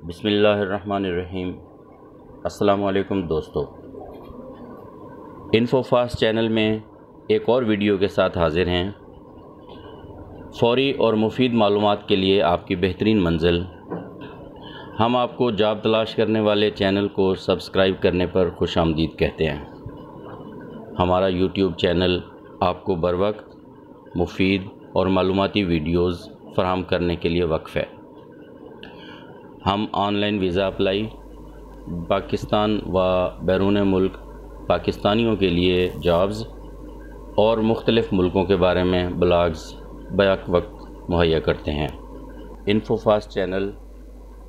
बिस्मिल्लाहिर्रहमानिर्रहीम। अस्सलाम वालेकुम दोस्तों, इन्फोफास्ट चैनल में एक और वीडियो के साथ हाज़िर हैं। फ़ौरी और मुफीद मालूमात के लिए आपकी बेहतरीन मंजिल। हम आपको जॉब तलाश करने वाले चैनल को सब्सक्राइब करने पर खुशामदीद कहते हैं। हमारा यूट्यूब चैनल आपको बर वक्त मुफीद और मालूमाती वीडियोज़ फराहम करने के लिए वक्फ़ है। हम ऑनलाइन वीज़ा अप्लाई, पाकिस्तान व बैरून मुल्क पाकिस्तानियों के लिए जॉब्स और मुख्तलिफ़ मुल्कों के बारे में ब्लॉग्स बैक वक्त मुहैया करते हैं। इन्फोफास्ट चैनल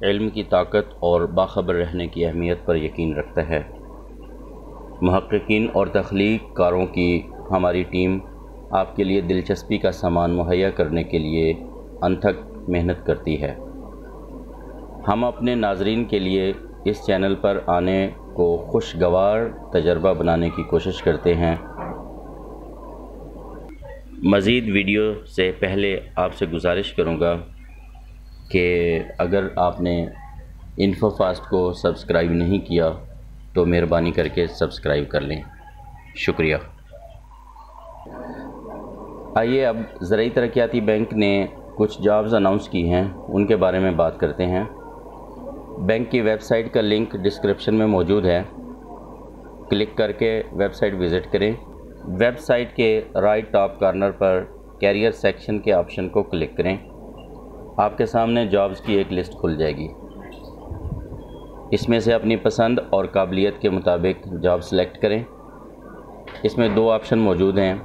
इल्म की ताकत और बाखबर रहने की अहमियत पर यकीन रखता है। मुहक्किकीन और तख्लीक कारों की हमारी टीम आपके लिए दिलचस्पी का सामान मुहैया करने के लिए अनथक मेहनत करती है। हम अपने नाज़रीन के लिए इस चैनल पर आने को खुशगवार तजर्बा बनाने की कोशिश करते हैं। मज़ीद वीडियो से पहले आपसे गुजारिश करूँगा कि अगर आपने इन्फोफास्ट को सब्सक्राइब नहीं किया तो मेहरबानी करके सब्सक्राइब कर लें। शुक्रिया। आइए अब ज़राई तरक्याती बैंक ने कुछ जॉब्स अनाउंस की हैं, उनके बारे में बात करते हैं। बैंक की वेबसाइट का लिंक डिस्क्रिप्शन में मौजूद है, क्लिक करके वेबसाइट विज़िट करें। वेबसाइट के राइट टॉप कॉर्नर पर कैरियर सेक्शन के ऑप्शन को क्लिक करें। आपके सामने जॉब्स की एक लिस्ट खुल जाएगी। इसमें से अपनी पसंद और काबिलियत के मुताबिक जॉब सेलेक्ट करें। इसमें दो ऑप्शन मौजूद हैं,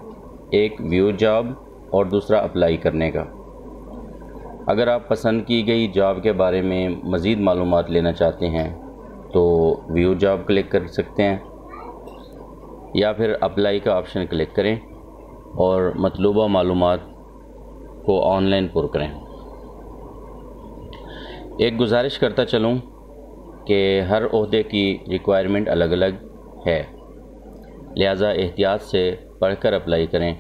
एक व्यू जॉब और दूसरा अप्लाई करने का। अगर आप पसंद की गई जॉब के बारे में मज़ीद मालूमात लेना चाहते हैं तो व्यू जॉब क्लिक कर सकते हैं या फिर अप्लाई का ऑप्शन क्लिक करें और मतलूबा मालूमात को ऑनलाइन पुर करें। एक गुजारिश करता चलूँ कि हर ओहदे की रिक्वायरमेंट अलग अलग है, लिहाजा एहतियात से पढ़कर अप्लाई करें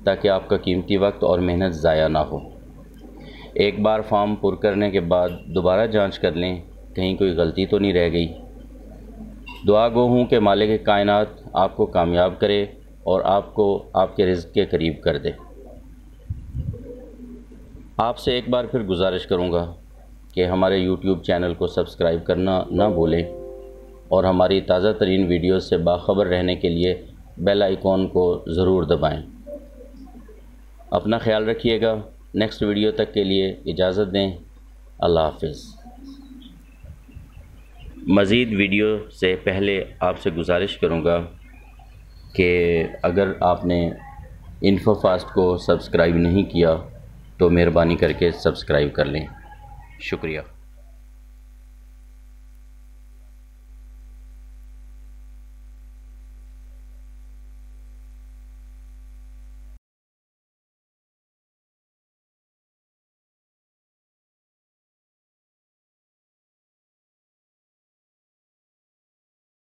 ताकि आपका कीमती वक्त और मेहनत ज़ाया ना हो। एक बार फॉर्म पुर करने के बाद दोबारा जांच कर लें कहीं कोई गलती तो नहीं रह गई। दुआ गो हूँ कि मालिक कायनात आपको कामयाब करे और आपको आपके रिज़्क़ के करीब कर दे। आपसे एक बार फिर गुजारिश करूँगा कि हमारे यूट्यूब चैनल को सब्सक्राइब करना ना भूलें और हमारी ताज़ा तरीन वीडियोज़ से बाखबर रहने के लिए बेल आइकॉन को ज़रूर दबाएं। अपना ख्याल रखिएगा। नेक्स्ट वीडियो तक के लिए इजाज़त दें। अल्लाह हाफ़िज़। मज़ीद वीडियो से पहले आपसे गुजारिश करूँगा कि अगर आपने इन्फोफास्ट को सब्सक्राइब नहीं किया तो मेहरबानी करके सब्सक्राइब कर लें। शुक्रिया।